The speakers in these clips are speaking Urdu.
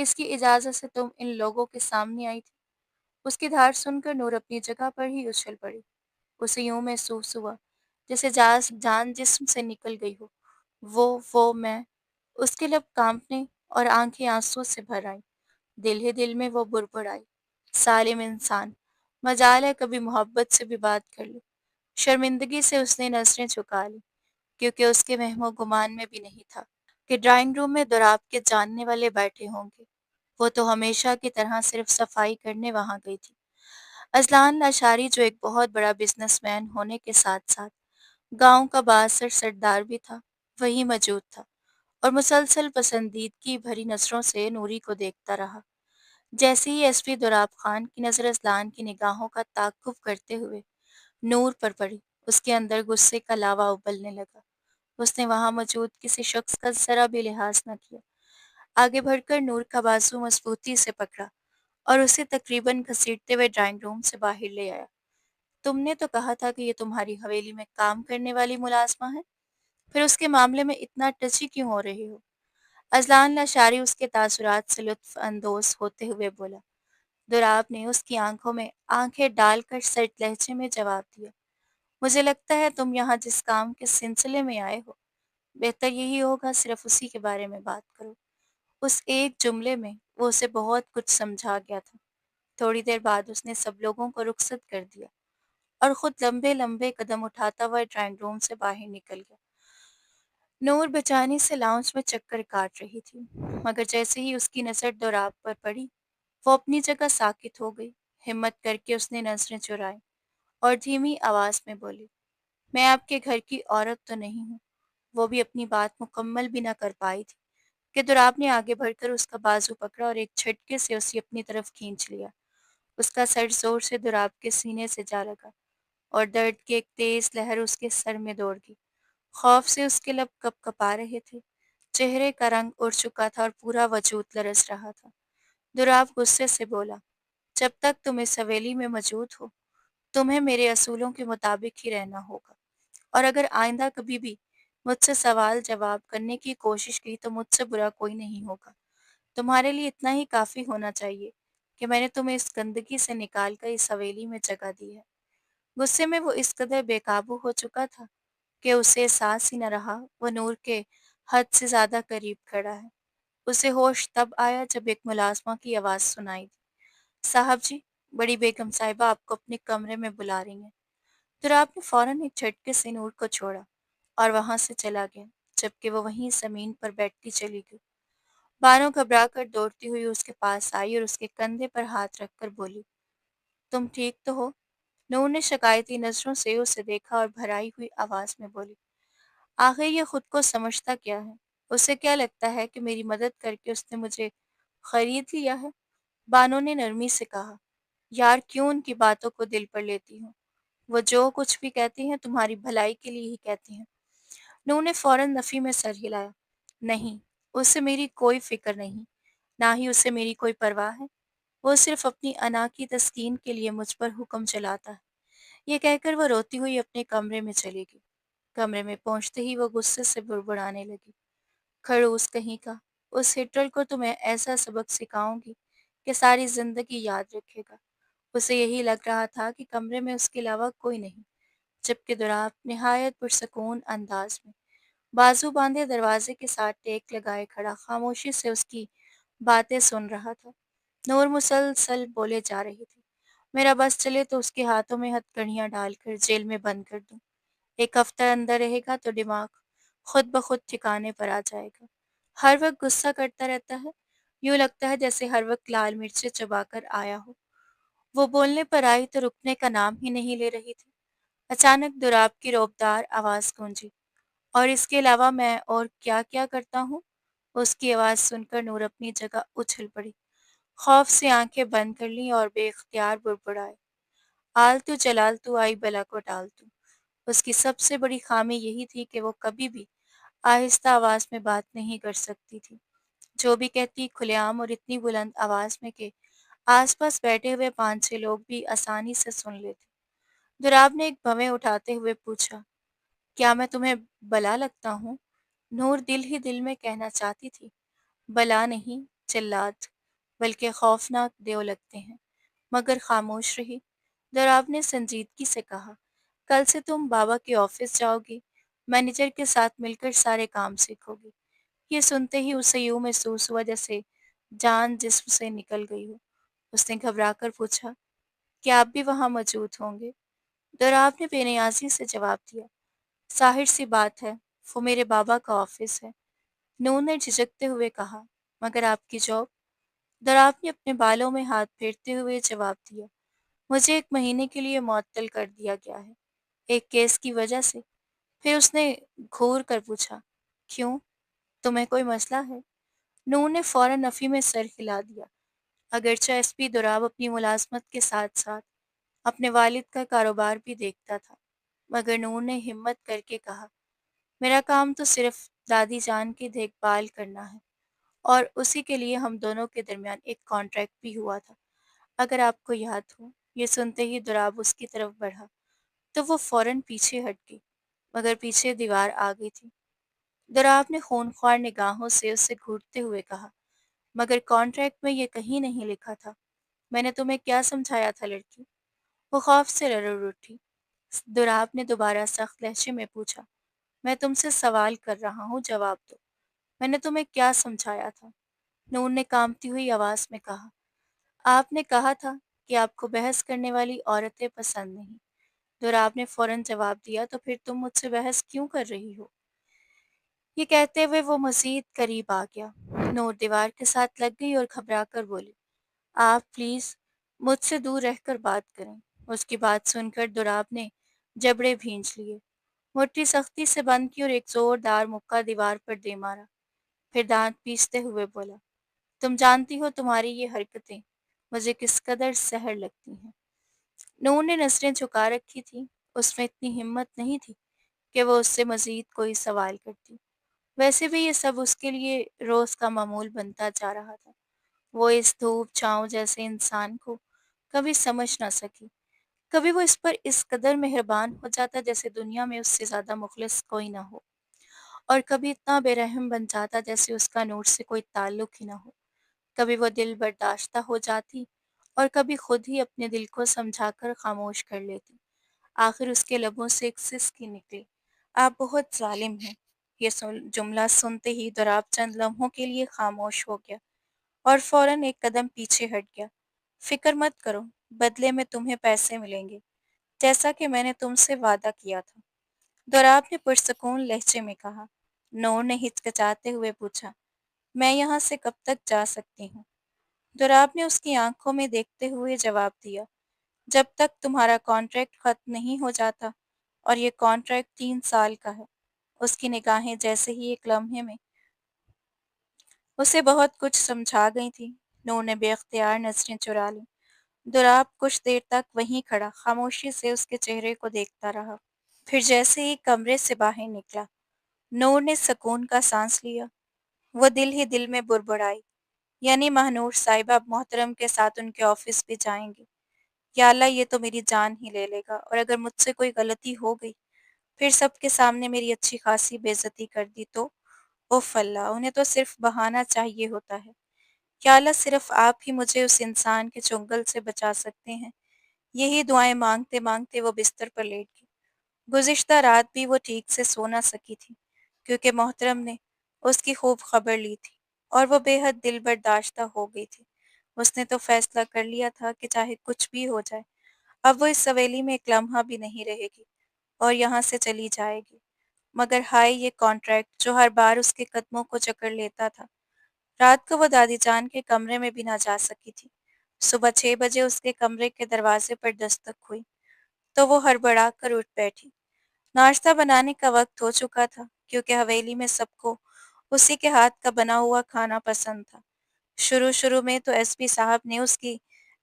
کس کی اجازت سے تم ان لوگوں کے سامنے آئی تھی؟ اس کی دھار سن کر نور اپنی جگہ پر ہی اچھل پڑی۔ اسے یوں محسوس ہوا جیسے جان جسم سے نکل گئی ہو۔ وہ میں۔ اس کے لب کانپنے اور آنکھیں آنسو سے بھر آئیں۔ دل ہی دل میں وہ بڑبڑائی، سالم انسان، مجال ہے کبھی محبت سے بھی بات کر لو۔ شرمندگی سے اس نے نظریں جھکا لی، کیونکہ اس کے وہم و گمان میں بھی نہیں تھا کہ ڈرائنگ روم میں دوراب کے جاننے والے بیٹھے ہوں گے۔ وہ تو ہمیشہ کی طرح صرف صفائی کرنے وہاں گئی تھی۔ اذلان لاشاری، جو ایک بہت بڑا بزنس مین ہونے کے ساتھ ساتھ گاؤں کا بااثر سردار بھی تھا، وہی موجود تھا اور مسلسل پسندیدگی بھری نظروں سے نوری کو دیکھتا رہا۔ جیسے ہی ایس پی دوراب خان کی نظر اذلان کی نگاہوں کا تعاقب کرتے ہوئے نور پر پڑی، اس کے اندر غصے کا لاوا ابلنے لگا۔ اس نے وہاں موجود کسی شخص کا ذرا بھی لحاظ نہ کیا، آگے بڑھ کر نور کا بازو مضبوطی سے پکڑا اور اسے تقریباً گھسیٹتے ہوئے ڈرائنگ روم سے باہر لے آیا۔ تم نے تو کہا تھا کہ یہ تمہاری حویلی میں کام کرنے والی ملازمہ ہے، پھر اس کے معاملے میں اتنا ٹچی کیوں ہو رہی ہو؟ اذلان لاشاری اس کے تاثرات سے لطف اندوز ہوتے ہوئے بولا۔ دوراب نے اس کی آنکھوں میں آنکھیں ڈال کر سرد لہجے میں جواب دیا، مجھے لگتا ہے تم یہاں جس کام کے سلسلے میں آئے ہو، بہتر یہی ہوگا صرف اسی کے بارے میں بات کرو۔ اس ایک جملے میں وہ اسے بہت کچھ سمجھا گیا تھا۔ تھوڑی دیر بعد اس نے سب لوگوں کو رخصت کر دیا اور خود لمبے لمبے قدم اٹھاتا ہوا ڈرائنگ روم سے باہر نکل گیا۔ نور بچانی سے لاؤنج میں چکر کاٹ رہی تھی، مگر جیسے ہی اس کی نظر دوراب پر پڑی، وہ اپنی جگہ ساکت ہو گئی۔ ہمت کر کے اس نے نظریں چرائیں اور دھیمی آواز میں بولی، میں آپ کے گھر کی عورت تو نہیں ہوں۔ وہ بھی اپنی بات مکمل بھی نہ کر پائی تھی کہ دوراب نے آگے بڑھ کر اس کا بازو پکڑا اور ایک جھٹکے سے اسے اپنی طرف کھینچ لیا۔ اس کا سر زور سے دوراب کے سینے سے جا لگا اور درد کی ایک تیز لہر اس کے سر میں دوڑ گئی۔ خوف سے اس کے لب کپ کپا رہے تھے، چہرے کا رنگ اڑ چکا تھا اور پورا وجود لرز رہا تھا۔ دوراب غصے سے بولا، جب تک تم اس حویلی میں موجود ہو، تمہیں میرے اصولوں کے مطابق ہی رہنا ہوگا، اور اگر آئندہ کبھی بھی مجھ سے سوال جواب کرنے کی کوشش کی تو مجھ سے برا کوئی نہیں ہوگا۔ تمہارے لیے اتنا ہی کافی ہونا چاہیے کہ میں نے تمہیں اس گندگی سے نکال کر اس حویلی میں جگہ دی ہے۔ غصے میں وہ اس قدر بے قابو ہو چکا تھا کہ اسے احساس ہی نہ رہا وہ نور کے حد سے زیادہ قریب کھڑا ہے۔ اسے ہوش تب آیا جب ایک ملازمہ کی آواز سنائی دی، صاحب جی، بڑی بیگم صاحبہ آپ کو اپنے کمرے میں بلا رہی ہیں۔ دوراب نے فوراً ایک جھٹکے سے نور کو چھوڑا اور وہاں سے چلا گیا، جبکہ وہ وہیں زمین پر بیٹھتی چلی گئی۔ بانو گھبرا کر دوڑتی ہوئی اس کے پاس آئی اور اس کے کندھے پر ہاتھ رکھ کر بولی، تم ٹھیک تو ہو؟ نور نے شکایتی نظروں سے اسے دیکھا اور بھرائی ہوئی آواز میں بولی، آخر یہ خود کو سمجھتا کیا ہے؟ اسے کیا لگتا ہے کہ میری مدد کر کے اس نے مجھے خرید لیا ہے؟ بانو نے نرمی سے کہا، یار کیوں ان کی باتوں کو دل پر لیتی ہوں؟ وہ جو کچھ بھی کہتی ہیں تمہاری بھلائی کے لیے ہی کہتی ہیں۔ نور نے فوراً نفی میں سر ہلایا، نہیں، اس سے میری کوئی فکر نہیں، نہ ہی اسے میری کوئی پرواہ ہے۔ وہ صرف اپنی انا کی تسکین کے لیے مجھ پر حکم چلاتا ہے۔ یہ کہہ کر وہ روتی ہوئی اپنے کمرے میں چلی گئی۔ کمرے میں پہنچتے ہی وہ غصے سے بڑبڑانے لگی، خڑوس کہیں کا، اس ہٹلر کو تو میں ایسا سبق سکھاؤں گی کہ ساری زندگی یاد رکھے گا۔ اسے یہی لگ رہا تھا کہ کمرے میں اس کے علاوہ کوئی نہیں، جبکہ دوراب نہایت پرسکون انداز میں بازو باندھے دروازے کے ساتھ ٹیک لگائے کھڑا خاموشی سے اس کی باتیں سن رہا تھا۔ نور مسلسل بولے جا رہی تھی، میرا بس چلے تو اس کے ہاتھوں میں ہتھ کڑیاں ڈال کر جیل میں بند کر دوں۔ ایک ہفتہ اندر رہے گا تو دماغ خود بخود ٹھکانے پر آ جائے گا۔ ہر وقت غصہ کرتا رہتا ہے، یوں لگتا ہے جیسے ہر وقت لال مرچیں چبا کر آیا ہو۔ وہ بولنے پر آئی تو رکنے کا نام ہی نہیں لے رہی تھی۔ اچانک دوراب کی روبدار آواز گونجی، اور اس کے علاوہ میں اور کیا کیا کرتا ہوں؟ اس کی آواز سن کر نور اپنی جگہ اچھل پڑی، خوف سے آنکھیں بند کر لیں اور بے اختیار بڑبڑائے، آلتو جلالتو آئی بلا کو ٹالتو۔ اس کی سب سے بڑی خامی یہی تھی کہ وہ کبھی بھی آہستہ آواز میں بات نہیں کر سکتی تھی۔ جو بھی کہتی کھلے عام اور اتنی بلند آواز میں کہ آس پاس بیٹھے ہوئے 5-6 لوگ بھی آسانی سے سن لیتے۔ دوراب نے ایک بھویں اٹھاتے ہوئے پوچھا، کیا میں تمہیں بلا لگتا ہوں؟ نور دل ہی دل میں کہنا چاہتی تھی، بلا نہیں، جلاد۔ بلکہ خوفناک دیو لگتے ہیں، مگر خاموش رہی۔ دراب نے سنجیدگی سے کہا، کل سے تم بابا کے آفس جاؤ گی، مینیجر کے ساتھ مل کر سارے کام سیکھو گی۔ یہ سنتے ہی اسے یوں محسوس ہوا جیسے جان جسم سے نکل گئی ہو۔ اس نے گھبرا کر پوچھا، کیا آپ بھی وہاں موجود ہوں گے؟ دراب نے بے نیازی سے جواب دیا، ظاہر سی بات ہے، وہ میرے بابا کا آفس ہے۔ نور نے جھجکتے ہوئے کہا، مگر آپ کی جاب؟ دراب نے اپنے بالوں میں ہاتھ پھیرتے ہوئے جواب دیا، مجھے 1 مہینے کے لیے معطل کر دیا گیا ہے، ایک کیس کی وجہ سے۔ پھر اس نے گھور کر پوچھا، کیوں؟ تمہیں کوئی مسئلہ ہے؟ نور نے فوراً نفی میں سر ہلا دیا۔ اگرچہ ایس پی دراب اپنی ملازمت کے ساتھ ساتھ اپنے والد کا کاروبار بھی دیکھتا تھا، مگر نور نے ہمت کر کے کہا، میرا کام تو صرف دادی جان کی دیکھ بھال کرنا ہے، اور اسی کے لیے ہم دونوں کے درمیان ایک کانٹریکٹ بھی ہوا تھا، اگر آپ کو یاد ہو۔ یہ سنتے ہی دراب اس کی طرف بڑھا تو وہ فوراً پیچھے ہٹ گئی، مگر پیچھے دیوار آ گئی تھی۔ دراب نے خونخوار نگاہوں سے اسے گھورتے ہوئے کہا، مگر کانٹریکٹ میں یہ کہیں نہیں لکھا تھا۔ میں نے تمہیں کیا سمجھایا تھا لڑکی؟ وہ خوف سے رڑ اٹھی۔ دراب نے دوبارہ سخت لہجے میں پوچھا، میں تم سے سوال کر رہا ہوں، جواب دو۔ میں نے تمہیں کیا سمجھایا تھا؟ نور نے کانپتی ہوئی آواز میں کہا، آپ نے کہا تھا کہ آپ کو بحث کرنے والی عورتیں پسند نہیں۔ دراب نے فوراً جواب دیا، تو پھر تم مجھ سے بحث کیوں کر رہی ہو؟ یہ کہتے ہوئے وہ مزید قریب آ گیا۔ نور دیوار کے ساتھ لگ گئی اور گھبرا کر بولی، آپ پلیز مجھ سے دور رہ کر بات کریں۔ اس کی بات سن کر دراب نے جبڑے بھینچ لیے، مٹھی سختی سے بند کی اور ایک زوردار مکہ دیوار پر دے مارا۔ پھر دانت پیستے ہوئے بولا، تم جانتی ہو تمہاری یہ حرکتیں مجھے کس قدر زہر لگتی ہیں۔ نور نے نظریں جھکا رکھی تھی، اس میں اتنی ہمت نہیں تھی کہ وہ اس سے مزید کوئی سوال کرتی۔ ویسے بھی یہ سب اس کے لیے روز کا معمول بنتا جا رہا تھا۔ وہ اس دھوپ چھاؤں جیسے انسان کو کبھی سمجھ نہ سکی، کبھی وہ اس پر اس قدر مہربان ہو جاتا جیسے دنیا میں اس سے زیادہ مخلص کوئی نہ ہو، اور کبھی اتنا بے رحم بن جاتا جیسے اس کا نور سے کوئی تعلق ہی نہ ہو۔ کبھی وہ دل برداشتہ ہو جاتی اور کبھی خود ہی اپنے دل کو سمجھا کر خاموش کر لیتی۔ آخر اس کے لبوں سے ایک سسکی نکلی، آپ بہت ظالم ہیں۔ یہ جملہ سنتے ہی دراب چند لمحوں کے لیے خاموش ہو گیا اور فوراً ایک قدم پیچھے ہٹ گیا۔ فکر مت کرو، بدلے میں تمہیں پیسے ملیں گے، جیسا کہ میں نے تم سے وعدہ کیا تھا، دراب نے پرسکون لہجے میں کہا۔ نور نے ہچکچاتے ہوئے پوچھا، میں یہاں سے کب تک جا سکتی ہوں؟ دراب نے اس کی آنکھوں میں دیکھتے ہوئے جواب دیا، جب تک تمہارا کانٹریکٹ ختم نہیں ہو جاتا، اور یہ کانٹریکٹ 3 سال کا ہے۔ اس کی نگاہیں جیسے ہی ایک لمحے میں اسے بہت کچھ سمجھا گئی تھی۔ نور نے بے اختیار نظریں چرا لیں۔ دراب کچھ دیر تک وہیں کھڑا خاموشی سے اس کے چہرے کو دیکھتا رہا۔ پھر جیسے ہی کمرے سے باہر نکلا، نور نے سکون کا سانس لیا۔ وہ دل ہی دل میں بڑبڑائی، یعنی ماہنور صاحبہ محترم کے ساتھ ان کے آفس بھی جائیں گے۔ یا اللہ، یہ تو میری جان ہی لے لے گا، اور اگر مجھ سے کوئی غلطی ہو گئی، پھر سب کے سامنے میری اچھی خاصی بے عزتی کر دی تو؟ اوف اللہ، انہیں تو صرف بہانہ چاہیے ہوتا ہے۔ یا اللہ، صرف آپ ہی مجھے اس انسان کے چنگل سے بچا سکتے ہیں۔ یہی دعائیں مانگتے مانگتے وہ بستر پر لیٹ گئی۔ گزشتہ رات بھی وہ ٹھیک سے سو نہ سکی تھی، کیونکہ محترم نے اس کی خوب خبر لی تھی، اور وہ بے حد دل برداشتہ ہو گئی تھی۔ اس نے تو فیصلہ کر لیا تھا کہ چاہے کچھ بھی ہو جائے، اب وہ اس حویلی میں ایک لمحہ بھی نہیں رہے گی، اور یہاں سے چلی جائے گی۔ مگر ہائے یہ کانٹریکٹ جو ہر بار اس کے قدموں کو جکڑ لیتا تھا۔ رات کو وہ دادی جان کے کمرے میں بھی نہ جا سکی تھی۔ صبح 6 بجے اس کے کمرے کے دروازے پر دستک ہوئی تو وہ ہڑبڑا کر اٹھ بیٹھی۔ ناشتہ بنانے کا وقت ہو چکا تھا، کیونکہ حویلی میں سب کو اسی کے ہاتھ کا بنا ہوا کھانا پسند تھا۔ شروع میں تو ایس پی صاحب نے اس کی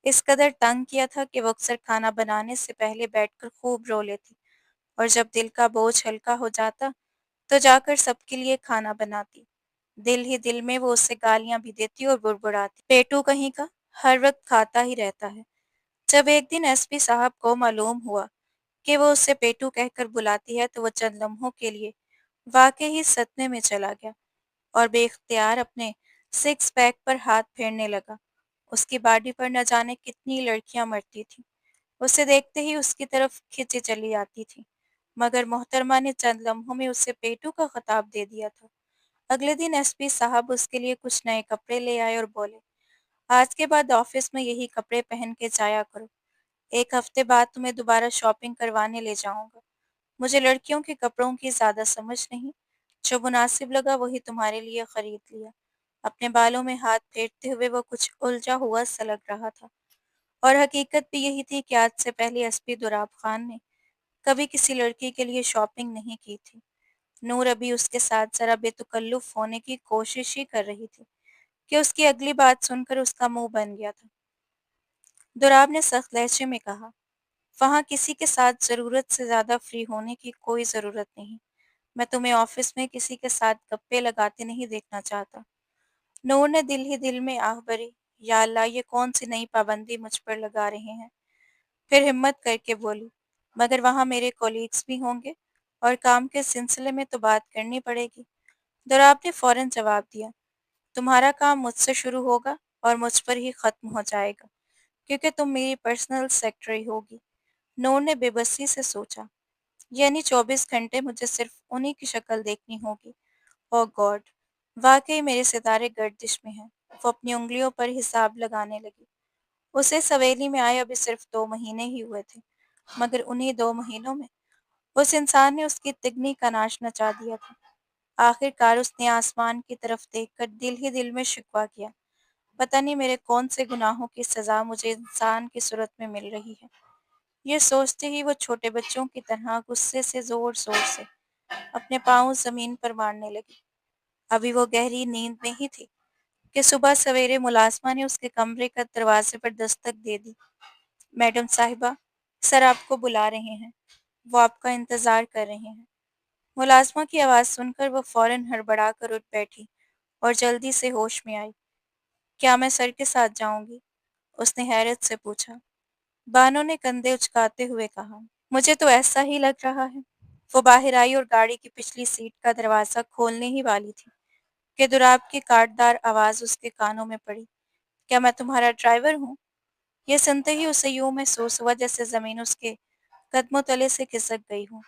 اس قدر تنگ کیا تھا کہ وہ اکثر کھانا بنانے سے پہلے بیٹھ کر خوب رو لیتی، اور جب دل کا بوجھ ہلکا ہو جاتا تو جا کر سب کے لیے کھانا بناتی۔ دل ہی دل میں وہ اسے گالیاں بھی دیتی اور بڑبڑاتی، پیٹو کہیں کا، ہر وقت کھاتا ہی رہتا ہے۔ جب ایک دن ایس پی صاحب کو معلوم ہوا کہ وہ اسے پیٹو کہہ کر بلاتی ہے تو وہ چند لمحوں کے لیے واقعی صدمے میں چلا گیا، اور بے اختیار اپنے 6 پیک پر ہاتھ پھیرنے لگا۔ اس کی باڈی پر نہ جانے کتنی لڑکیاں مرتی تھیں، اسے دیکھتے ہی اس کی طرف کھینچی چلی آتی تھی، مگر محترمہ نے چند لمحوں میں اسے پیٹو کا خطاب دے دیا تھا۔ اگلے دن ایس پی صاحب اس کے لیے کچھ نئے کپڑے لے آئے اور بولے، آج کے بعد آفس میں یہی کپڑے پہن کے جایا کرو، ایک ہفتے بعد تمہیں دوبارہ شاپنگ کروانے لے جاؤں گا۔ مجھے لڑکیوں کے کپڑوں کی زیادہ سمجھ نہیں، جو مناسب لگا وہی تمہارے لیے خرید لیا۔ اپنے بالوں میں ہاتھ پھیرتے ہوئے وہ کچھ الجھا ہوا سا لگ رہا تھا، اور حقیقت بھی یہی تھی کہ آج سے پہلے ایس پی دراب خان نے کبھی کسی لڑکی کے لیے شاپنگ نہیں کی تھی۔ نور ابھی اس کے ساتھ ذرا بے تکلف ہونے کی کوشش ہی کر رہی تھی کہ اس کی اگلی بات سن کر اس کا منہ بن گیا تھا۔ دراب نے سخت لہجے میں کہا، وہاں کسی کے ساتھ ضرورت سے زیادہ فری ہونے کی کوئی ضرورت نہیں۔ میں تمہیں آفس میں کسی کے ساتھ گپے لگاتے نہیں دیکھنا چاہتا۔ نور نے دل ہی دل میں آہ بھری، یا اللہ یہ کون سی نئی پابندی مجھ پر لگا رہے ہیں۔ پھر ہمت کر کے بولی، مگر وہاں میرے کولیگز بھی ہوں گے اور کام کے سلسلے میں تو بات کرنی پڑے گی۔ دراب نے فوراً جواب دیا، تمہارا کام مجھ سے شروع ہوگا اور مجھ پر ہی ختم ہو جائے گا، کیونکہ تم میری پرسنل سیکرٹری ہوگی۔ نور نے بے بسی سے سوچا، یعنی 24 گھنٹے مجھے صرف انہی کی شکل دیکھنی ہوگی۔ او گاڈ، واقعی میرے ستارے گردش میں ہیں۔ وہ اپنی انگلیوں پر حساب لگانے لگی۔ اسے اس حویلی میں آئے ابھی صرف 2 مہینے ہی ہوئے تھے، مگر انہی 2 مہینوں میں اس انسان نے اس کی تگنی کا ناش نچا دیا تھا۔ آخر کار اس نے آسمان کی طرف دیکھ کر دل ہی دل میں شکوہ کیا، پتہ نہیں میرے کون سے گناہوں کی سزا مجھے انسان کی صورت میں مل رہی ہے۔ یہ سوچتے ہی وہ چھوٹے بچوں کی طرح غصے سے زور زور سے اپنے پاؤں زمین پر مارنے لگی۔ ابھی وہ گہری نیند میں ہی تھی کہ صبح سویرے ملازمہ نے اس کے کمرے کا دروازے پر دستک دے دی۔ میڈم صاحبہ، سر آپ کو بلا رہے ہیں، وہ آپ کا انتظار کر رہے ہیں۔ ملازمہ کی آواز سن کر وہ فوراً ہڑبڑا کر اٹھ بیٹھی اور جلدی سے ہوش میں آئی۔ کیا میں سر کے ساتھ جاؤں گی؟ اس نے حیرت سے پوچھا۔ بانو نے کندھے اچکاتے ہوئے کہا، مجھے تو ایسا ہی لگ رہا ہے۔ وہ باہر آئی اور گاڑی کی پچھلی سیٹ کا دروازہ کھولنے ہی والی تھی کہ دراب کی کاٹدار آواز اس کے کانوں میں پڑی، کیا میں تمہارا ڈرائیور ہوں؟ یہ سنتے ہی اسے یوں محسوس ہوا جیسے زمین اس کے قدموں تلے سے کھسک گئی ہو۔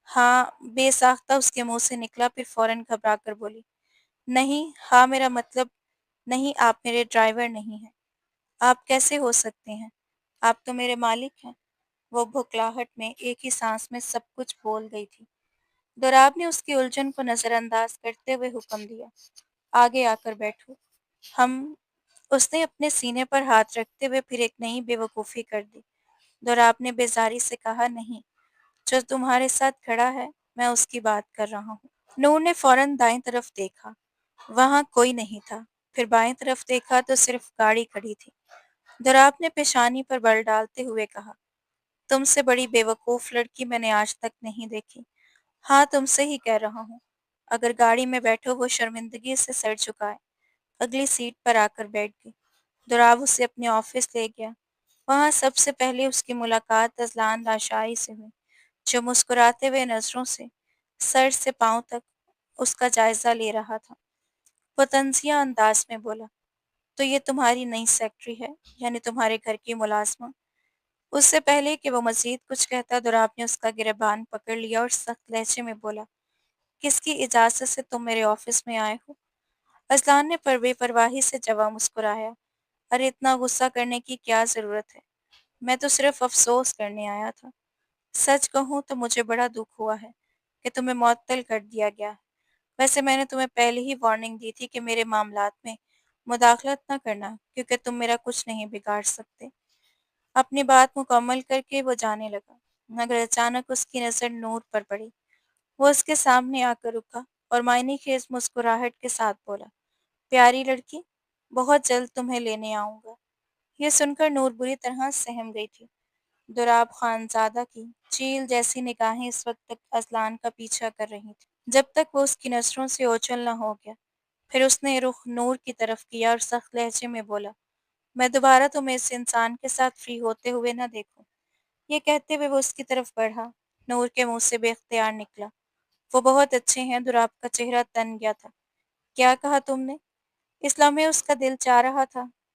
ہاں، بے ساختہ اس کے منہ سے نکلا، پھر فوراً گھبرا کر بولی، نہیں، ہاں میرا مطلب نہیں، آپ میرے ڈرائیور نہیں ہیں۔ آپ کیسے ہو سکتے ہیں؟ آپ تو میرے مالک ہیں۔ وہ بھکلاہٹ میں ایک ہی سانس میں سب کچھ بول گئی تھی۔ دراب نے اس کی الجھن کو نظر انداز کرتے ہوئے حکم دیا، آگے آ کر بیٹھو۔ ہم اس نے اپنے سینے پر ہاتھ رکھتے ہوئے پھر ایک نئی بے وقوفی کر دی۔ دراب نے بیزاری سے کہا، نہیں، جو تمہارے ساتھ کھڑا ہے میں اس کی بات کر رہا ہوں۔ نور نے فوراً دائیں طرف دیکھا، وہاں کوئی نہیں تھا۔ پھر بائیں طرف دیکھا تو صرف گاڑی کھڑی تھی۔ دراب نے پیشانی پر بل ڈالتے ہوئے کہا، تم سے بڑی بے وقوف لڑکی میں نے آج تک نہیں دیکھی۔ ہاں، تم سے ہی کہہ رہا ہوں۔ اگر گاڑی میں بیٹھو۔ وہ شرمندگی سے سر جھکائے اگلی سیٹ پر آ کر بیٹھ گئی۔ دراب اسے اپنے آفس لے گیا۔ وہاں سب سے پہلے اس کی ملاقات اذلان لاشائی سے ہوئی، جو مسکراتے ہوئے نظروں سے سر سے پاؤں تک اس کا جائزہ لے رہا تھا۔ وہ طنزیہ انداز میں بولا، تو یہ تمہاری نئی سیکرٹری ہے، یعنی تمہارے گھر کی ملازمہ؟ اس سے پہلے کہ وہ مزید کچھ کہتا، دراب نے اس کا گریبان پکڑ لیا اور سخت لہجے میں بولا، کس کی اجازت سے تم میرے آفس میں آئے ہو؟ اذلان نے بے پرواہی سے جواب مسکرایا، ارے اتنا غصہ کرنے کی کیا ضرورت ہے، میں تو صرف افسوس کرنے آیا تھا۔ سچ کہوں تو مجھے بڑا دکھ ہوا ہے کہ تمہیں معطل کر دیا گیا ہے۔ ویسے میں نے تمہیں پہلے ہی وارننگ دی تھی کہ میرے معاملات میں مداخلت نہ کرنا، کیونکہ تم میرا کچھ نہیں بگاڑ سکتے۔ اپنی بات مکمل کر کے وہ جانے لگا، مگر اچانک اس کی نظر نور پر پڑی۔ وہ اس کے سامنے آ کر رکا اور معنی خیز مسکراہٹ کے ساتھ بولا، پیاری لڑکی، بہت جلد تمہیں لینے آؤں گا۔ یہ سن کر نور بری طرح سہم گئی تھی۔ دراب خانزادہ کی چیل جیسی نگاہیں اس وقت تک اذلان کا پیچھا کر رہی تھیں، جب تک وہ اس کی نظروں سے اوچھل نہ ہو گیا۔ پھر اس نے رخ نور کی طرف کیا اور سخت لہجے میں بولا، میں دوبارہ تمہیں اس انسان کے ساتھ فری ہوتے ہوئے نہ دیکھوں۔ یہ کہتے ہوئے وہ اس کی طرف بڑھا۔ نور کے منہ سے بے اختیار نکلا، وہ بہت اچھے ہیں۔ دراب کا چہرہ تن گیا تھا۔ کیا کہا تم نے؟ اس لمحے اس کا دل چاہ رہا تھا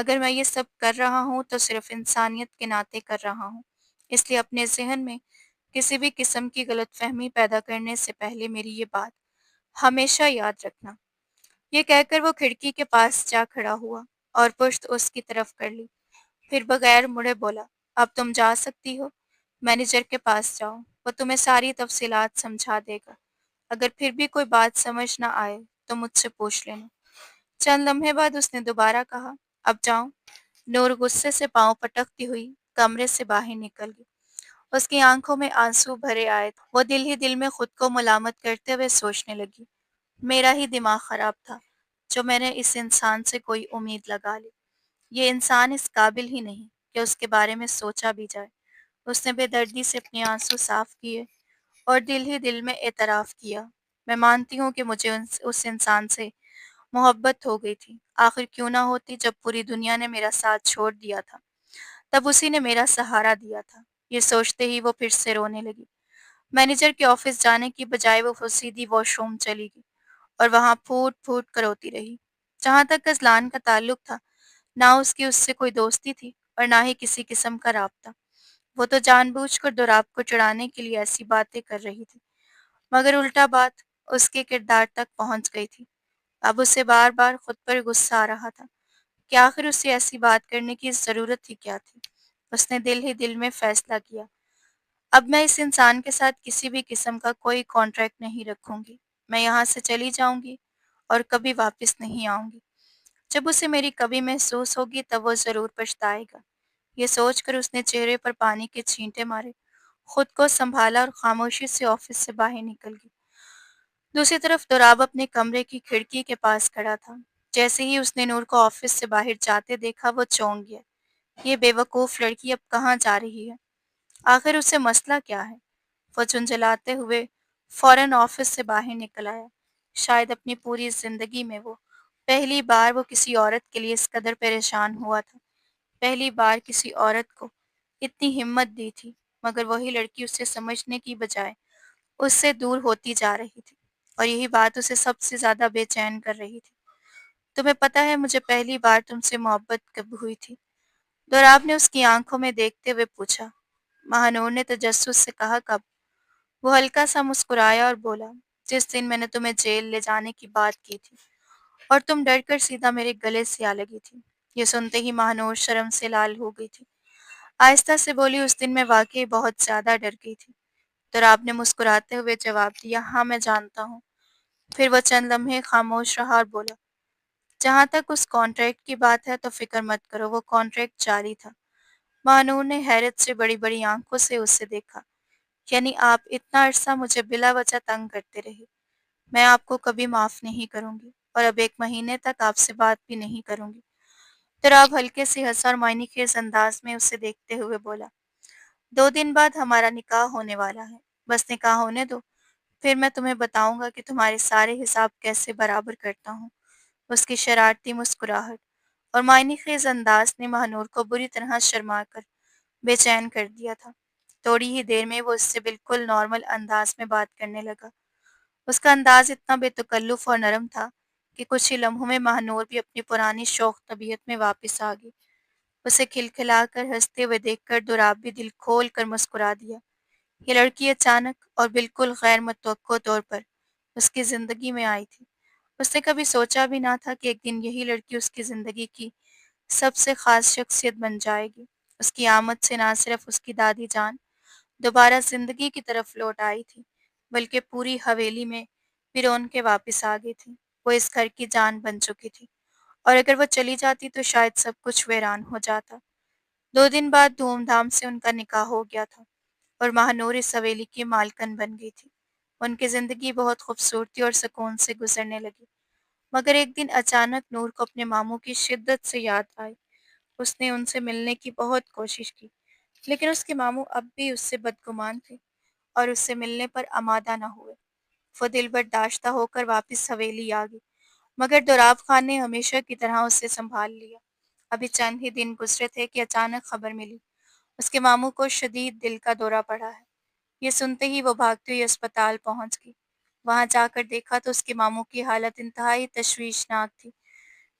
اگر میں یہ سب کر رہا ہوں تو صرف انسانیت کے ناطے کر رہا ہوں، اس لیے اپنے ذہن میں کسی بھی قسم کی غلط فہمی پیدا کرنے سے پہلے میری یہ بات ہمیشہ یاد رکھنا۔ یہ کہہ کر وہ کھڑکی کے پاس جا کھڑا ہوا اور پشت اس کی طرف کر لی، پھر بغیر مڑے بولا، اب تم جا سکتی ہو، مینیجر کے پاس جاؤ، وہ تمہیں ساری تفصیلات سمجھا دے گا۔ اگر پھر بھی کوئی بات سمجھ نہ آئے تو مجھ سے پوچھ لینا۔ چند لمحے بعد اس نے دوبارہ کہا، اب جاؤ۔ نور غصے سے پاؤں پٹکتی ہوئی کمرے سے باہر نکل گئی۔ اس کی آنکھوں میں آنسو بھرے آئے تھے۔ وہ دل ہی دل میں خود کو ملامت کرتے ہوئے سوچنے لگی، میرا ہی دماغ خراب تھا جو میں نے اس انسان سے کوئی امید لگا لی۔ یہ انسان اس قابل ہی نہیں کہ اس کے بارے میں سوچا بھی جائے۔ اس نے بے دردی سے اپنے آنسو صاف کیے اور دل ہی دل میں اعتراف کیا، میں مانتی ہوں کہ مجھے اس انسان سے محبت ہو گئی تھی۔ آخر کیوں نہ ہوتی جب پوری دنیا نے میرا ساتھ چھوڑ دیا تھا، تب اسی نے میرا سہارا دیا تھا۔ یہ سوچتے ہی وہ پھر سے رونے لگی۔ مینیجر کے آفس جانے کی بجائے وہ سیدھی واش روم چلی گئی اور وہاں پھوٹ پھوٹ کر روتی رہی۔ جہاں تک غزلان کا تعلق تھا، نہ اس سے کوئی دوستی تھی اور نہ ہی کسی قسم کا رابطہ۔ وہ تو جان بوجھ کر دوراب کو چڑھانے کے لیے ایسی باتیں کر رہی تھی، مگر الٹا بات اس کے کردار تک پہنچ گئی تھی۔ اب اسے بار بار خود پر غصہ آ رہا تھا کہ آخر اسے ایسی بات کرنے کی ضرورت ہی کیا تھی۔ اس نے دل ہی دل میں فیصلہ کیا، اب میں اس انسان کے ساتھ کسی بھی قسم کا کوئی کانٹریکٹ نہیں رکھوں گی۔ میں یہاں سے چلی جاؤں گی اور کبھی واپس نہیں آؤں گی۔ جب اسے میری کمی محسوس ہوگی تب وہ ضرور پچھتائے گا۔ یہ سوچ کر اس نے چہرے پر پانی کے چھینٹے مارے، خود کو سنبھالا اور خاموشی سے آفس سے باہر نکل گئی۔ دوسری طرف دوراب اپنے کمرے کی کھڑکی کے پاس کھڑا تھا۔ جیسے ہی اس نے نور کو آفس سے باہر جاتے دیکھا وہ چونک گیا۔ یہ بے وقوف لڑکی اب کہاں جا رہی ہے؟ آخر اسے مسئلہ کیا ہے؟ وہ جھنجھلاتے ہوئے فوراً آفس سے باہر نکل آیا۔ شاید اپنی پوری زندگی میں وہ پہلی بار وہ کسی عورت کے لیے اس قدر پریشان ہوا تھا، پہلی بار کسی عورت کو اتنی ہمت دی تھی، مگر وہی لڑکی اسے سمجھنے کی بجائے اس سے دور ہوتی جا رہی تھی، اور یہی بات اسے سب سے زیادہ بے چین کر رہی تھی۔ تمہیں پتہ ہے مجھے پہلی بار تم سے محبت کب ہوئی تھی؟ دوراب نے اس کی آنکھوں میں دیکھتے ہوئے پوچھا۔ مہانور نے تجسس سے کہا، کب؟ وہ ہلکا سا مسکرایا اور بولا، جس دن میں نے تمہیں جیل لے جانے کی بات کی تھی اور تم ڈر کر سیدھا میرے گلے سے آ لگی تھی۔ یہ سنتے ہی مہانور شرم سے لال ہو گئی تھی۔ آہستہ سے بولی، اس دن میں واقعی بہت زیادہ ڈر گئی تھی۔ دوراب نے مسکراتے ہوئے جواب دیا، ہاں میں جانتا ہوں۔ پھر وہ چند لمحے خاموش رہا اور بولا، جہاں تک اس کانٹریکٹ کی بات ہے تو فکر مت کرو، وہ کانٹریکٹ جاری تھا۔ مہانور نے حیرت سے بڑی بڑی آنکھوں سے اسے دیکھا، یعنی آپ اتنا عرصہ مجھے بلا وجہ تنگ کرتے رہے؟ میں آپ کو کبھی معاف نہیں کروں گی اور اب 1 مہینے تک آپ سے بات بھی نہیں کروں گی۔ دوراب ہلکے سے ہنسا اور معنی خیز انداز میں اسے دیکھتے ہوئے بولا، 2 دن بعد ہمارا نکاح ہونے والا ہے، بس نکاح ہونے دو، پھر میں تمہیں بتاؤں گا کہ تمہارے سارے حساب کیسے برابر کرتا ہوں۔ اس کی شرارتی مسکراہٹ اور معنی خیز انداز نے مہانور کو بری طرح شرما کر بے چین کر دیا تھا۔ تھوڑی ہی دیر میں وہ اس سے بالکل نارمل انداز میں بات کرنے لگا۔ اس کا انداز اتنا بے تکلف اور نرم تھا کہ کچھ ہی لمحوں میں مہانور بھی اپنی پرانی شوخ طبیعت میں واپس آ گئی۔ اسے کھلکھلا کر ہنستے ہوئے دیکھ کر دوراب بھی دل کھول کر مسکرا دیا۔ یہ لڑکی اچانک اور بالکل غیر متوقع طور پر اس کی زندگی میں آئی تھی۔ اس نے کبھی سوچا بھی نہ تھا کہ ایک دن یہی لڑکی اس کی زندگی کی سب سے خاص شخصیت بن جائے گی۔ اس کی آمد سے نہ صرف اس کی دادی جان دوبارہ زندگی کی طرف لوٹ آئی تھی، بلکہ پوری حویلی میں بھی رونقیں کے واپس آ گئی تھی۔ وہ اس گھر کی جان بن چکی تھی، اور اگر وہ چلی جاتی تو شاید سب کچھ ویران ہو جاتا۔ 2 دن بعد دھوم دھام سے ان کا نکاح ہو گیا تھا اور مہانور اس حویلی کی مالکن بن گئی تھی۔ ان کی زندگی بہت خوبصورتی اور سکون سے گزرنے لگی، مگر ایک دن اچانک نور کو اپنے ماموں کی شدت سے یاد آئی۔ اس نے ان سے ملنے کی بہت کوشش کی، لیکن اس کے ماموں اب بھی اس سے بدگمان تھے اور اس سے ملنے پر آمادہ نہ ہوئے۔ وہ دل برداشتہ ہو کر واپس حویلی آ گئی، مگر دوراب خان نے ہمیشہ کی طرح اسے سنبھال لیا۔ ابھی چند ہی دن گزرے تھے کہ اچانک خبر ملی، اس کے ماموں کو شدید دل کا دورہ پڑا ہے۔ یہ سنتے ہی وہ بھاگتی ہوئی اسپتال پہنچ گئی۔ وہاں جا کر دیکھا تو اس کے ماموں کی حالت انتہائی تشویشناک تھی۔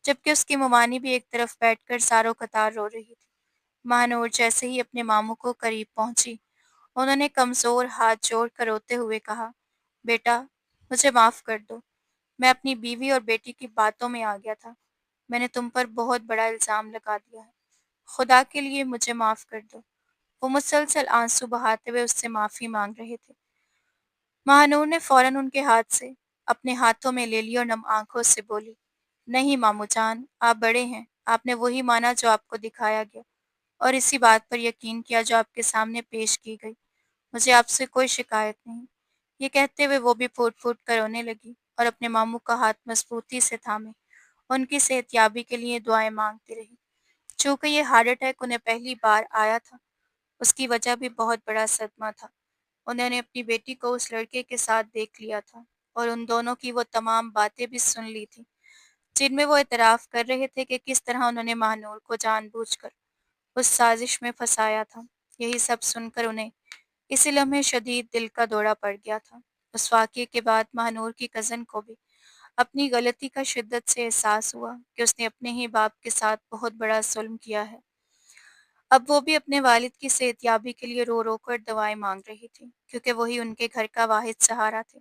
جبکہ اس کی ممانی بھی ایک طرف بیٹھ کر ساروں قطار رو رہی تھی۔ ماہنور جیسے ہی اپنے ماموں کو قریب پہنچی، انہوں نے کمزور ہاتھ جوڑ کر روتے ہوئے کہا، بیٹا، مجھے معاف کر دو۔ میں اپنی بیوی اور بیٹی کی باتوں میں آ گیا تھا۔ میں نے تم پر بہت بڑا الزام لگا دیا ہے۔ خدا کے لیے مجھے معاف کر دو۔ وہ مسلسل آنسو بہاتے ہوئے اس سے معافی مانگ رہے تھے۔ مہانور نے فوراً ان کے ہاتھ سے اپنے ہاتھوں میں لے لی اور نم آنکھوں سے بولی، نہیں ماموں جان، آپ بڑے ہیں، آپ نے وہی مانا جو آپ کو دکھایا گیا، اور اسی بات پر یقین کیا جو آپ کے سامنے پیش کی گئی۔ مجھے آپ سے کوئی شکایت نہیں۔ یہ کہتے ہوئے وہ بھی پھوٹ پھوٹ کر رونے لگی اور اپنے ماموں کا ہاتھ مضبوطی سے تھامے ان کی صحت یابی کے لیے دعائیں مانگتی رہی۔ چونکہ یہ ہارٹ اٹیک انہیں پہلی بار آیا تھا، اس کی وجہ بھی بہت بڑا صدمہ تھا۔ انہوں نے اپنی بیٹی کو اس لڑکے کے ساتھ دیکھ لیا تھا اور ان دونوں کی وہ تمام باتیں بھی سن لی تھی جن میں وہ اعتراف کر رہے تھے کہ کس طرح انہوں نے ماہنور کو جان بوجھ کر اس سازش میں پھنسایا تھا۔ یہی سب سن کر انہیں اسی لمحے شدید دل کا دورہ پڑ گیا تھا۔ اس واقعے کے بعد ماہنور کی کزن کو بھی اپنی غلطی کا شدت سے احساس ہوا کہ اس نے اپنے ہی باپ کے ساتھ بہت بڑا ظلم کیا ہے۔ اب وہ بھی اپنے والد کی صحت یابی کے لیے رو رو کر دعائیں مانگ رہی تھی، کیونکہ وہی ان کے گھر کا واحد سہارا تھے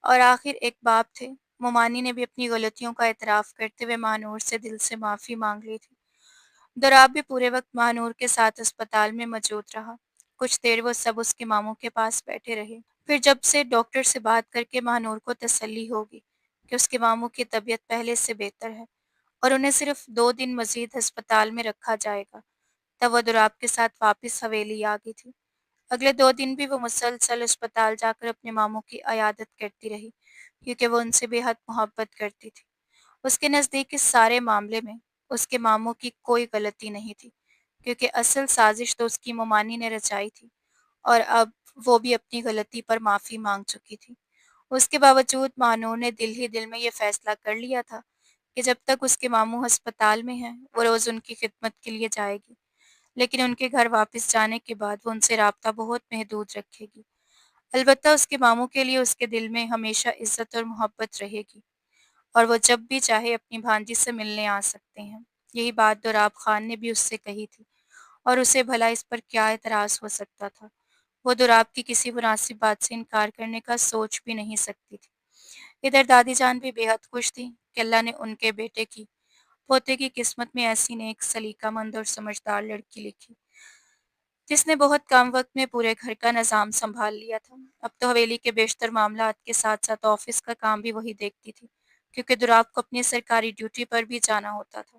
اور آخر ایک باپ تھے۔ مومانی نے بھی اپنی غلطیوں کا اعتراف کرتے ہوئے ماہنور سے دل سے معافی مانگ لی تھی۔ دراب بھی پورے وقت ماہنور کے ساتھ اسپتال میں موجود رہا۔ کچھ دیر وہ سب اس کے ماموں کے پاس بیٹھے رہے۔ پھر جب سے ڈاکٹر سے بات کر کے ماہنور کو تسلی ہوگی کہ اس کے ماموں کی طبیعت پہلے سے بہتر ہے اور انہیں صرف 2 دن مزید ہسپتال میں رکھا جائے گا، تب وہ دراب کے ساتھ واپس حویلی آ گئی تھی۔ اگلے 2 دن بھی وہ مسلسل اسپتال جا کر اپنے ماموں کی عیادت کرتی رہی، کیونکہ وہ ان سے بے حد محبت کرتی تھی۔ اس کے نزدیک اس سارے معاملے میں اس کے ماموں کی کوئی غلطی نہیں تھی، کیونکہ اصل سازش تو اس کی ممانی نے رچائی تھی اور اب وہ بھی اپنی غلطی پر معافی مانگ چکی تھی۔ اس کے باوجود ماہنور نے دل ہی دل میں یہ فیصلہ کر لیا تھا کہ جب تک اس کے ماموں ہسپتال میں ہیں وہ روز ان کی خدمت کے لیے جائے گی، لیکن ان کے گھر واپس جانے کے بعد وہ ان سے رابطہ بہت محدود رکھے گی۔ البتہ اس کے ماموں کے لیے اس کے دل میں ہمیشہ عزت اور محبت رہے گی اور وہ جب بھی چاہے اپنی بھانجی سے ملنے آ سکتے ہیں۔ یہی بات دوراب خان نے بھی اس سے کہی تھی اور اسے بھلا اس پر کیا اعتراض ہو سکتا تھا۔ وہ دوراب کی کسی مناسب بات سے انکار کرنے کا سوچ بھی نہیں سکتی تھی۔ ادھر دادی جان بھی بے حد خوش تھی کہ اللہ نے ان کے بیٹے کی پوتے کی قسمت میں ایسی نیک سلیقہ مند اور سمجھدار لڑکی لکھی جس نے بہت کم وقت میں پورے گھر کا نظام سنبھال لیا تھا۔ اب تو حویلی کے بیشتر معاملات کے ساتھ ساتھ آفس کا کام بھی وہی دیکھتی تھی، کیونکہ دراب کو اپنی سرکاری ڈیوٹی پر بھی جانا ہوتا تھا۔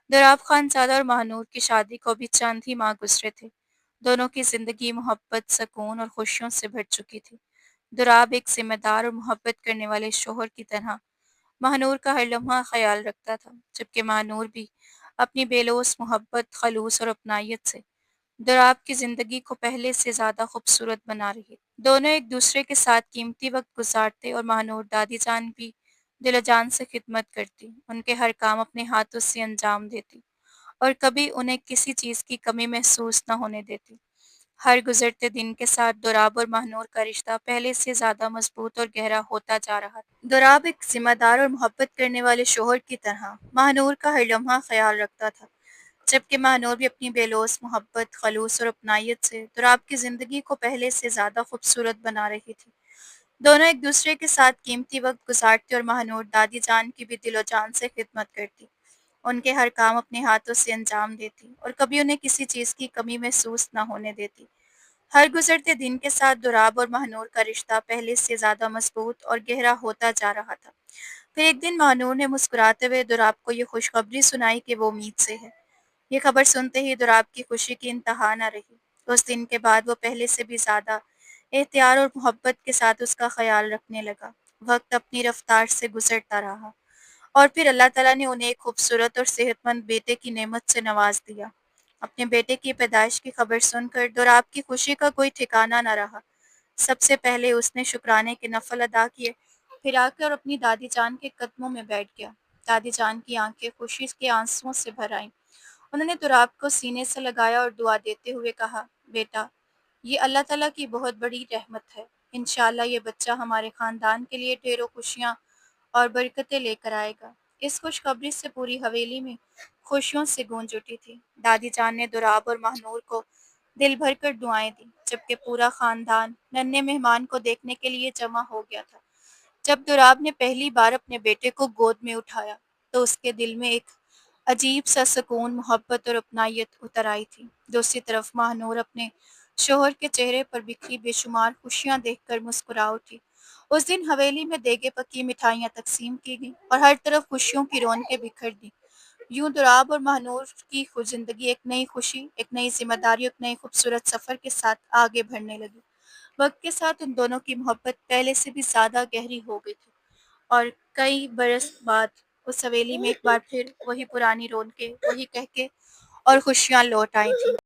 دراب خان زادہ اور ماہنور کی شادی کو بھی چند ہی ماہ گزرے تھے۔ دونوں کی زندگی محبت، سکون اور خوشیوں سے بھر چکی تھی۔ دراب ایک ذمہ دار اور محبت کرنے والے شوہر کی طرح ماہنور کا ہر لمحہ خیال رکھتا تھا، جبکہ ماہنور بھی اپنی بے لوث محبت، خلوص اور اپنائیت سے دراب کی زندگی کو پہلے سے زیادہ خوبصورت بنا رہی۔ دونوں ایک دوسرے کے ساتھ قیمتی وقت گزارتے اور ماہنور دادی جان بھی دل و جان سے خدمت کرتی، ان کے ہر کام اپنے ہاتھوں سے انجام دیتی اور کبھی انہیں کسی چیز کی کمی محسوس نہ ہونے دیتی۔ ہر گزرتے دن کے ساتھ دراب اور ماہنور کا رشتہ پہلے سے زیادہ مضبوط اور گہرا ہوتا جا رہا تھا۔ دراب ایک ذمہ دار اور محبت کرنے والے شوہر کی طرح ماہنور کا ہر لمحہ خیال رکھتا تھا، جبکہ ماہنور بھی اپنی بے لوث محبت، خلوص اور اپنائیت سے دراب کی زندگی کو پہلے سے زیادہ خوبصورت بنا رہی تھی۔ دونوں ایک دوسرے کے ساتھ قیمتی وقت گزارتے اور ماہنور دادی جان کی بھی دل و جان سے خدمت کرتی، ان کے ہر کام اپنے ہاتھوں سے انجام دیتی اور کبھی انہیں کسی چیز کی کمی محسوس نہ ہونے دیتی۔ ہر گزرتے دن کے ساتھ دراب اور ماہنور کا رشتہ پہلے سے زیادہ مضبوط اور گہرا ہوتا جا رہا تھا۔ پھر ایک دن ماہنور نے مسکراتے ہوئے دراب کو یہ خوشخبری سنائی کہ وہ امید سے ہے۔ یہ خبر سنتے ہی دراب کی خوشی کی انتہا نہ رہی۔ اس دن کے بعد وہ پہلے سے بھی زیادہ احتیاط اور محبت کے ساتھ اس کا خیال رکھنے لگا۔ وقت اپنی رفتار سے گزرتا رہا اور پھر اللہ تعالیٰ نے انہیں ایک خوبصورت اور صحت مند بیٹے کی نعمت سے نواز دیا۔ اپنے بیٹے کی پیدائش کی خبر سن کر دراب کی خوشی کا کوئی ٹھکانہ نہ رہا۔ سب سے پہلے اس نے شکرانے کے نفل ادا کیے، پھر آ کر اپنی دادی جان کے قدموں میں بیٹھ گیا۔ دادی جان کی آنکھیں خوشی کے آنسوؤں سے بھر آئیں۔ انہوں نے دراب کو سینے سے لگایا اور دعا دیتے ہوئے کہا، بیٹا، یہ اللہ تعالیٰ کی بہت بڑی رحمت ہے۔ انشاءاللہ یہ بچہ ہمارے خاندان کے لیے ڈھیروں خوشیاں اور برکتیں لے کر آئے گا۔ اس خوشخبری سے پوری حویلی میں خوشیوں سے گونج اٹھی تھی۔ دادی جان نے دوراب اور ماہنور کو دل بھر کر دعائیں دیں، جبکہ پورا خاندان ننھے مہمان کو دیکھنے کے لیے جمع ہو گیا تھا۔ جب دوراب نے پہلی بار اپنے بیٹے کو گود میں اٹھایا تو اس کے دل میں ایک عجیب سا سکون، محبت اور اپنائیت اتر آئی تھی۔ دوسری طرف ماہنور اپنے شوہر کے چہرے پر بکھری بے شمار خوشیاں دیکھ کر مسکرا اٹھی۔ اس دن حویلی میں دیگے پکی مٹھائیاں تقسیم کی گئیں اور ہر طرف خوشیوں کی رونقیں بکھر دیں۔ یوں دوراب اور ماہنور کی زندگی ایک نئی خوشی، ایک نئی ذمہ داری، ایک نئی خوبصورت سفر کے ساتھ آگے بڑھنے لگی۔ وقت کے ساتھ ان دونوں کی محبت پہلے سے بھی زیادہ گہری ہو گئی تھی اور کئی برس بعد اس حویلی میں ایک بار پھر وہی پرانی رونقیں، وہی کہکے اور خوشیاں لوٹ آئی تھیں۔